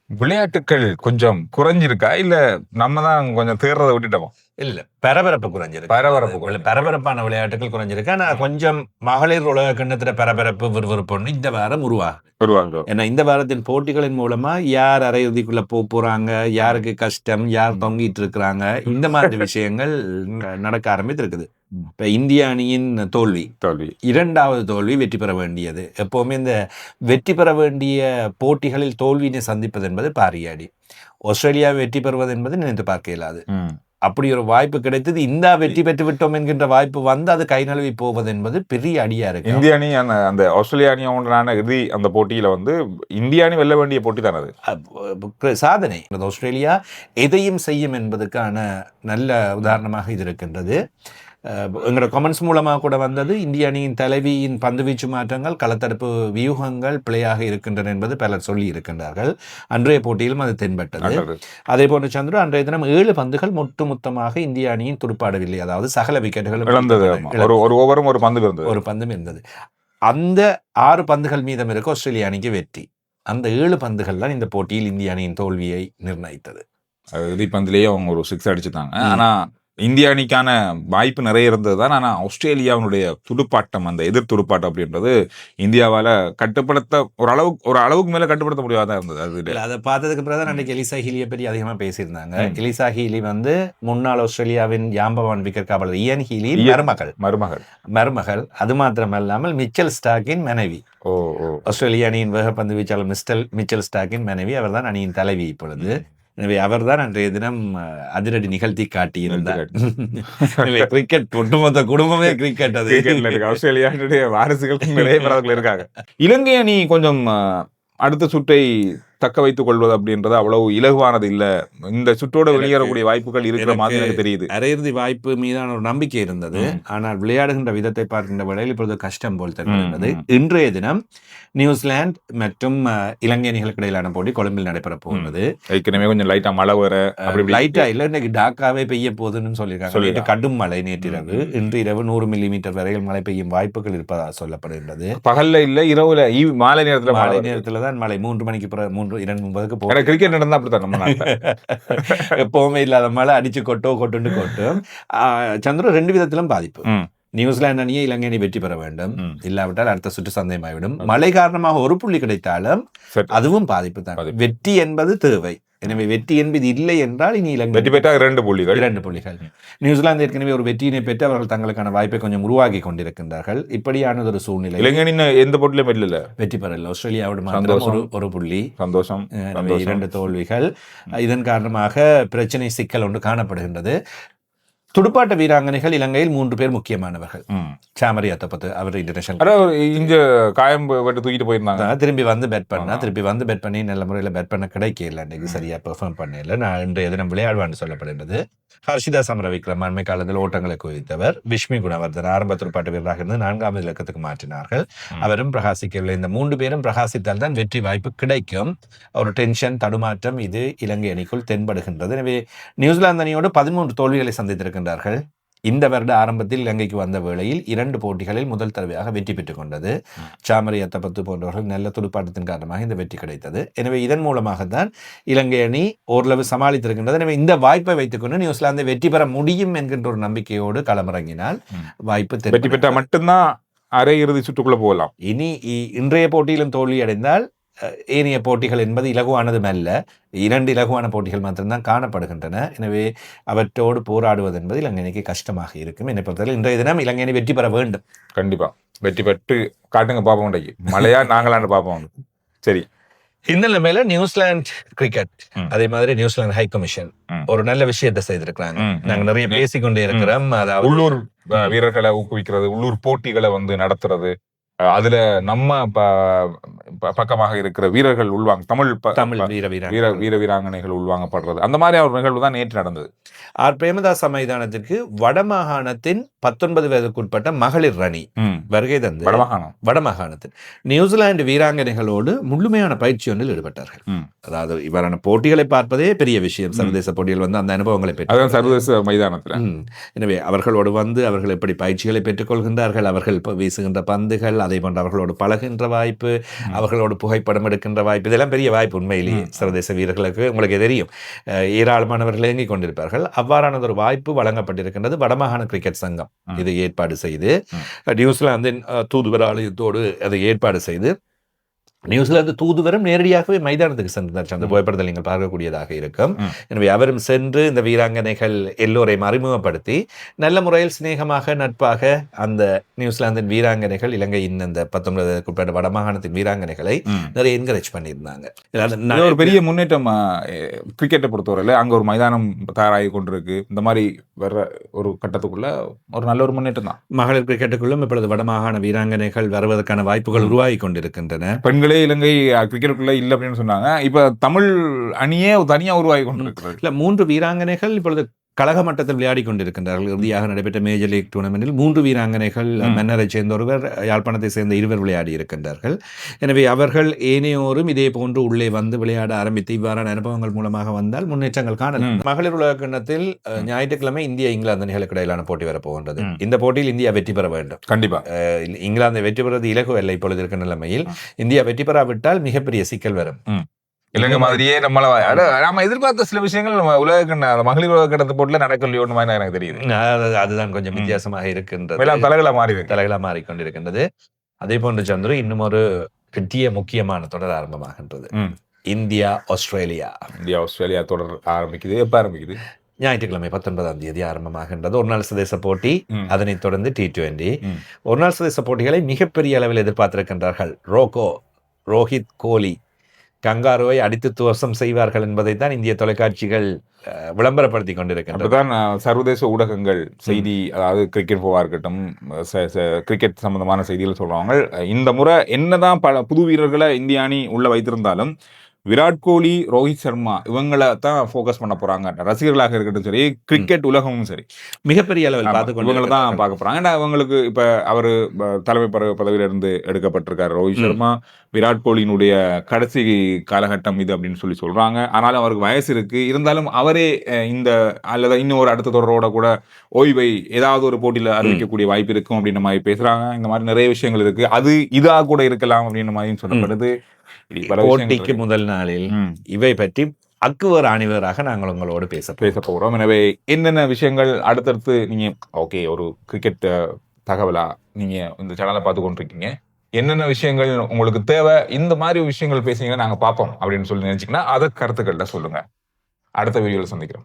விளையாட்டுக்கள் கொஞ்சம் குறைஞ்சிருக்கா? இல்ல நம்ம தான் கொஞ்சம் தேர்றத விட்டுட்டோமா? இல்ல பரபரப்பு குறைஞ்சிருக்கு. பரபரப்பான விளையாட்டுகள் குறைஞ்சிருக்கு. ஆனா கொஞ்சம் மகளிர் உலக கிண்ணத்துல பரபரப்பு விறுவிறுப்புன்னு இந்த வாரம் உருவாகும். ஏன்னா இந்த வாரத்தின் போட்டிகளின் மூலமா யார் அரையிறுதிக்குள்ள போறாங்க, யாருக்கு கஷ்டம், யார் தொங்கிட்டு இருக்கிறாங்க, இந்த மாதிரி விஷயங்கள் நடக்க ஆரம்பித்திருக்குது. இப்ப இந்திய அணியின் தோல்வி 2வது தோல்வி வெற்றி பெற வேண்டியது. எப்பவுமே இந்த வெற்றி பெற வேண்டிய போட்டிகளில் தோல்வியினை சந்திப்பது என்பது பாரியாடி. ஆஸ்திரேலியா வெற்றி பெறுவது என்பது நினைத்து பார்க்க இயலாது. அப்படி ஒரு வாய்ப்பு கிடைத்தது, இந்தா வெற்றி பெற்று விட்டோம் என்கின்ற வாய்ப்பு வந்து அது கை நழுவி போவது என்பது பெரிய அடியா இருக்கு. இந்திய அணி அந்த ஆஸ்திரேலியா அணியோடான இறுதி அந்த போட்டியில வந்து இந்திய அணி வெல்ல வேண்டிய போட்டி தான் அது சாதனை. ஆஸ்திரேலியா எதையும் செய்யும் என்பதற்கான நல்ல உதாரணமாக இது இருக்கின்றது. எங்களோட கமெண்ட்ஸ் மூலமாக கூட வந்தது, இந்திய அணியின் தலைவியின் பந்துவீச்சு மாற்றங்கள், களத்தடுப்பு வியூகங்கள் பிழையாக இருக்கின்றன என்பது பலர் சொல்லி இருக்கின்றார்கள். அன்றைய போட்டியிலும் அது தென்பட்டது. அதே போன்று சந்திர அன்றைய தினம் 7 பந்துகள் மொத்தமாக இந்திய அணியின் துடுப்பாடவில்லை. அதாவது சகல விக்கெட்டுகளும் ஒரு பந்தும் இருந்தது. அந்த 6 பந்துகள் மீதம் இருக்க ஆஸ்திரேலிய அணிக்கு வெற்றி. அந்த 7 பந்துகள் தான் இந்த போட்டியில் இந்திய அணியின் தோல்வியை நிர்ணயித்தது. இறுதி பந்திலேயே அவங்க ஒரு 6 அடிச்சுட்டாங்க. ஆனா இந்திய அணிக்கான வாய்ப்பு நிறைய இருந்தது தான். ஆனால் ஆஸ்திரேலியாவுடைய துடுப்பாட்டம், அந்த எதிர் துடுப்பாட்டம் அப்படின்றது இந்தியாவால் கட்டுப்படுத்த ஒரு அளவுக்கு மேலே கட்டுப்படுத்த முடியாதான் இருந்தது. அதை பார்த்ததுக்கு பிறகு தான் அன்றைக்கு எலிசா ஹீலியை பற்றி அதிகமாக பேசியிருந்தாங்க. எலிசா ஹீலி வந்து முன்னாள் ஆஸ்திரேலியாவின் ஜாம்பவான் விக்கெட் காவலர் இயன் ஹீலி மருமகள். அது மாத்திரமல்லாமல் மிச்சல் ஸ்டார்க்கின் மனைவி. ஆஸ்திரேலிய அணியின் வேகப்பந்து வீச்சாளர் மிச்சல் ஸ்டார்க்கின் மனைவி. அவர் தான் அணியின் தலைவி இப்பொழுது. எனவே அவர் தான் அன்றைய தினம் அதிரடி நிகழ்த்தி காட்டியிருந்தார். கிரிக்கெட் ஒட்டுமொத்த குடும்பமே கிரிக்கெட். அது ஆஸ்திரேலியாவுடைய வாரிசுகள் நிறைய பேர்கள் இருக்காங்க. இலங்கை அணி கொஞ்சம் அடுத்த சுற்றை தக்க வைத்துக் கொள்வது அப்படின்றது அவ்வளவு இலகுவானது இல்ல. இந்த சுற்றோட வெளியேறக்கூடிய வாய்ப்புகள் இருக்கிற மாதிரி எனக்கு தெரியுது. அரையிறுதி வாய்ப்பு மீதான ஒரு நம்பிக்கை இருந்தது. ஆனால் விளையாடுகின்ற விதத்தை பார்க்கின்ற வேளையில் இப்பொழுது கஷ்டம் போல் தெரிகிறது. இன்றைய தினம் நியூசிலாந்து மற்றும் இலங்கை அணிகளுக்கு இடையிலான போட்டி கொழும்பில் நடைபெற போகிறது. ஏற்கனவே கொஞ்சம் லைட்டா மழை வர, லைட்டா இல்ல, இன்னைக்கு டாக்காவே பெய்ய போகுதுன்னு சொல்லியிருக்காங்க. கடும் மழை நேற்றிரவு. இன்று இரவு 100 மில்லிமீட்டர் வரையில் மழை பெய்யும் வாய்ப்புகள் இருப்பதாக சொல்லப்படுகின்றது. பகல்ல இல்ல, இரவுல, மாலை நேரத்துல தான் மழை. 3 மணிக்கு பிறகு 3:30 போற கிரிக்கெட் நடந்தா அப்படித்தான் நம்ம எப்பவுமே இல்லாத மழை அடிச்சு கொட்டும். சந்திரன் 2 விதத்திலும் பாதிப்பு. நியூசிலாந்து அணியை இலங்கை அணி வெற்றி பெற வேண்டும், இல்லாவிட்டால் அடுத்த சுற்று சந்தேகமாகிவிடும். மழை காரணமாக ஒரு புள்ளி கிடைத்தாலும் அதுவும் பாதிப்பு தான். வெற்றி என்பது தேவை. எனவே வெற்றி என்பது இல்லை என்றால் இனி இலங்கை வெற்றி பெற்றால் 2 புள்ளிகள். நியூசிலாந்து ஏற்கனவே ஒரு வெற்றியினை பெற்று அவர்கள் தங்களுக்கான வாய்ப்பை கொஞ்சம் உருவாக்கி கொண்டிருக்கின்றார்கள். இப்படியானது ஒரு சூழ்நிலை. இலங்கை எந்த போட்டியிலும் வெற்றி பெறல. ஆஸ்திரேலியாவோட மாத்திரம் ஒரு புள்ளி. சந்தோஷம். 2 தோல்விகள். இதன் காரணமாக பிரச்சனை சிக்கல் ஒன்று காணப்படுகின்றது. துடுப்பாட்ட வீராங்கனைகள் இலங்கையில் 3 பேர் முக்கியமானவர்கள். சாமரி அத்தப்பத்து அவர் இன்டர்நேஷனல் இங்க காயம் தூக்கிட்டு போயிருந்தாங்க. திரும்பி வந்து பேட் பண்ணி நல்ல முறையில் பேட் பண்ண கிடைக்கல. இன்னைக்கு சரியா பெர்ஃபார்ம் பண்ணல. நான் இன்றைய தினம் விளையாடுவான்னு சொல்லப்படுகிறது. ஹர்ஷிதா சமரவிக்ரம் அண்மை காலத்தில் ஓட்டங்களை குவித்தவர். விஷ்மி குணவர்தன் ஆரம்ப துடுப்பாட்ட வீரராக இருந்து 4வது இலக்கத்துக்கு மாற்றினார்கள். அவரும் பிரகாசிக்கவில்லை. இந்த 3 பேரும் பிரகாசித்தால் தான் வெற்றி வாய்ப்பு கிடைக்கும். ஒரு டென்ஷன், தடுமாற்றம் இது இலங்கை அணிக்குள் தென்படுகின்றது. எனவே நியூசிலாந்து அணியோடு 13 தோல்விகளை சந்தித்திருக்கின்றார்கள். இந்த வருட ஆரம்பத்தில் இலங்கைக்கு வந்த வேளையில் 2 போட்டிகளில் முதல் தடவையாக வெற்றி பெற்றுக் கொண்டது. சாமரி அத்தப்பத்து போன்றவர்கள் நல்ல துடுப்பாட்டத்தின் காரணமாக இந்த வெற்றி கிடைத்தது. எனவே இதன் மூலமாகத்தான் இலங்கை அணி ஓரளவு சமாளித்திருக்கின்றது. எனவே இந்த வாய்ப்பை வைத்துக்கொண்டு நியூசிலாந்தை வெற்றி பெற முடியும் என்கின்ற ஒரு நம்பிக்கையோடு களமிறங்கினால் வாய்ப்பு வெற்றி பெற்றால் மட்டும்தான் அரையிறுதி சுற்றுக்குள்ள போகலாம். இனி இன்றைய போட்டியிலும் தோல்வி அடைந்தால் ஏனைய போட்டிகள் என்பது இலகுவானதும் அல்ல. 2 இலகுவான போட்டிகள் மாத்திரம்தான் காணப்படுகின்றன. எனவே அவற்றோடு போராடுவது என்பது இலங்கை அணிக்கு கஷ்டமாக இருக்கும். என்னை பொறுத்தவரை இன்றைய தினம் இலங்கை அணி வெற்றி பெற வேண்டும். கண்டிப்பா வெற்றி பெற்று காட்டுங்க பார்ப்போம். மழையா நாங்களான்னு பார்ப்போம். சரி, இந்த நிலைமையில நியூசிலாந்து கிரிக்கெட் அதே மாதிரி நியூசிலாந்து ஹை கமிஷன் ஒரு நல்ல விஷயத்தை செய்திருக்கிறாங்க. நாங்க நிறைய பேசிக்கொண்டே இருக்கிறோம். அதாவது உள்ளூர் வீரர்களை ஊக்குவிக்கிறது, உள்ளூர் போட்டிகளை நடத்துறது, அதுல நம்ம பக்கமாக இருக்கிற வீரர்கள் தமிழ் வீர வீராங்கனைகள் உள்வாங்கப்படுறது, அந்த மாதிரி ஒரு நிகழ்வு தான் நேற்று நடந்தது. ஆர் பிரேமதாச மைதானத்திற்கு வடமாகாணத்தின் 19 வயதுக்குட்பட்ட மகளிர் அணி வருகை தந்து வடமாகாணத்தில் நியூசிலாந்து வீராங்கனைகளோடு முழுமையான பயிற்சி ஒன்றில் ஈடுபட்டார்கள். அதாவது இவரான போட்டிகளை பார்ப்பதே பெரிய விஷயம். சர்வதேச போட்டிகள் அந்த அனுபவங்களை பெற்று சர்வதேச மைதானத்தில். எனவே அவர்களோடு அவர்கள் எப்படி பயிற்சிகளை பெற்றுக் கொள்கின்றார்கள், அவர்கள் வீசுகின்ற பந்துகள், அதே போன்று அவர்களோடு பழகின்ற வாய்ப்பு, அவர்களோடு புகைப்படம் எடுக்கின்ற வாய்ப்பு, இதெல்லாம் பெரிய வாய்ப்பு உண்மையிலேயே சர்வதேச வீரர்களுக்கு. உங்களுக்கு தெரியும், ஏராளமானவர்கள் இயங்கிக் கொண்டிருப்பார்கள். அவ்வாறான ஒரு வாய்ப்பு வழங்கப்பட்டிருக்கின்றது. வடமாகாண கிரிக்கெட் சங்கம் இதை ஏற்பாடு செய்து, நியூசிலாந்தின் தூதுவர் ஆலயத்தோடு அதை ஏற்பாடு செய்து, நியூசிலாந்து தூதுவரும் நேரடியாகவே மைதானத்துக்கு சென்றார். அந்த புகைப்படத்தில் நீங்கள் பார்க்கக்கூடியதாக இருக்கும். எனவே அவரும் சென்று இந்த வீராங்கனைகள் எல்லோரையும் அறிமுகப்படுத்தி நல்ல முறையில் சிநேகமாக நட்பாக அந்த நியூசிலாந்தின் வீராங்கனைகள் இலங்கையின் இந்த 19 வடமாகாணத்தின் வீராங்கனைகளை நிறைய என்கரேஜ் பண்ணியிருந்தாங்க. ஒரு பெரிய முன்னேற்றம் கிரிக்கெட்டை பொறுத்தவரையில். அங்கே ஒரு மைதானம் தயாராகி கொண்டிருக்கு. இந்த மாதிரி வர்ற ஒரு கட்டத்துக்குள்ள ஒரு நல்ல ஒரு முன்னேற்றம் தான். மகளிர் கிரிக்கெட்டுக்குள்ளும் இப்பொழுது வடமாகாண வீராங்கனைகள் வருவதற்கான வாய்ப்புகள் உருவாகி கொண்டிருக்கின்றன. பெண்களே இலங்கை கிரிக்கெட்டுக்குள்ள இல்ல அப்படின்னு சொன்னாங்க. இப்ப தமிழ் அணியே தனியா உருவாகி கொண்டிருக்கிறது. இல்ல 3 வீராங்கனைகள் இப்பொழுது கழக மட்டத்தில் விளையாடி கொண்டிருக்கின்றார்கள். இறுதியாக நடைபெற்ற மேஜர் லீக் டூர்னமெண்டில் 3 வீராங்கனைகள், மன்னரை சேர்ந்த ஒருவர், யாழ்ப்பாணத்தை சேர்ந்த 2 விளையாடி இருக்கின்றார்கள். எனவே அவர்கள் ஏனையோரும் இதே போன்று உள்ளே வந்து விளையாட ஆரம்பித்து இவ்வாறான அனுபவங்கள் மூலமாக வந்தால் முன்னேற்றங்கள் காணலாம். மகளிர் உலக கிண்ணத்தில் ஞாயிற்றுக்கிழமை இந்தியா இங்கிலாந்து அணிகளுக்கு இடையிலான போட்டி வரப்போகின்றது. இந்த போட்டியில் இந்தியா வெற்றி பெற வேண்டும். கண்டிப்பா இங்கிலாந்தை வெற்றி பெறுவது இலகு அல்ல. இப்பொழுது இருக்க நிலைமையில் இந்தியா வெற்றி பெறாவிட்டால் மிகப்பெரிய சிக்கல் வரும். இலங்கை மாதிரியே நம்ம எதிர்பார்த்த சில விஷயங்கள் உலக மகளிர் உலக கிண்ணத்து போட்டில நடக்கலையோன்னு எனக்கு தெரியுது. அதுதான் கொஞ்சம் வித்தியாசமாக இருக்கின்றது. தலைகளா மாறிக்கொண்டிருக்கின்றது. அதே போன்று சந்துரு, இன்னும் ஒரு பெரிய முக்கியமான தொடர் ஆரம்பமாகின்றது. இந்தியா ஆஸ்திரேலியா தொடர் ஆரம்பிக்குது. எப்ப ஆரம்பிக்குது? ஞாயிற்றுக்கிழமை 19ஆம் தேதி ஆரம்பமாகின்றது. ஒரு நாள் சர்வதேச போட்டி, அதனைத் தொடர்ந்து T20. ஒரு நாள் சர்வதேச போட்டிகளை மிகப்பெரிய அளவில் எதிர்பார்த்திருக்கின்றார்கள். ரோஹித் கோலி கங்காருவை அடித்து துவசம் செய்வார்கள் என்பதைத்தான் இந்திய தொலைக்காட்சிகள் விளம்பரப்படுத்தி கொண்டிருக்கின்றன. சர்வதேச ஊடகங்கள் செய்தி, அதாவது கிரிக்கெட் போவா இருக்கட்டும், கிரிக்கெட் சம்பந்தமான செய்திகள் சொல்றாங்க. இந்த முறை என்னதான் பல புது வீரர்களை இந்திய அணி உள்ள வைத்திருந்தாலும் விராட் கோலி, ரோஹித் சர்மா இவங்களை தான் ஃபோக்கஸ் பண்ண போறாங்க. ரசிகர்களாக இருக்கட்டும் சரி, கிரிக்கெட் உலகமும் சரி, மிகப்பெரிய அளவில் இவங்களை தான் பார்க்க போறாங்க. ஏன்னா அவங்களுக்கு இப்ப அவரு தலைமை பதவியிலிருந்து எடுக்கப்பட்டிருக்காரு ரோஹித் சர்மா. விராட் கோலியினுடைய கடைசி காலகட்டம் இது அப்படின்னு சொல்றாங்க. ஆனாலும் அவருக்கு வயசு இருக்கு. இருந்தாலும் அவரே இந்த அல்லது இன்னும் ஒரு அடுத்த தொடரோட கூட ஓய்வை ஏதாவது ஒரு போட்டியில அறிவிக்கக்கூடிய வாய்ப்பு இருக்கும் அப்படின்ற மாதிரி பேசுறாங்க. இந்த மாதிரி நிறைய விஷயங்கள் இருக்கு. அது இதா கூட இருக்கலாம் அப்படின்ற மாதிரி சொல்லப்படுது. போட்டிக்கு முதல் நாளில் இவை பற்றி அக்குவர் அணிவராக நாங்கள் உங்களோடு பேச போகிறோம். எனவே என்னென்ன விஷயங்கள் அடுத்தடுத்து நீங்க ஒரு கிரிக்கெட் தகவலா நீங்க இந்த சேனலை பார்த்து கொண்டிருக்கீங்க, என்னென்ன விஷயங்கள் உங்களுக்கு தேவை, இந்த மாதிரி விஷயங்கள் பேசுனீங்கன்னா நாங்க பார்ப்போம் அப்படின்னு சொல்லி நினைச்சீங்கன்னா அதை கருத்துக்கள்ல சொல்லுங்க. அடுத்த வீடியோல சந்திக்கிறோம்.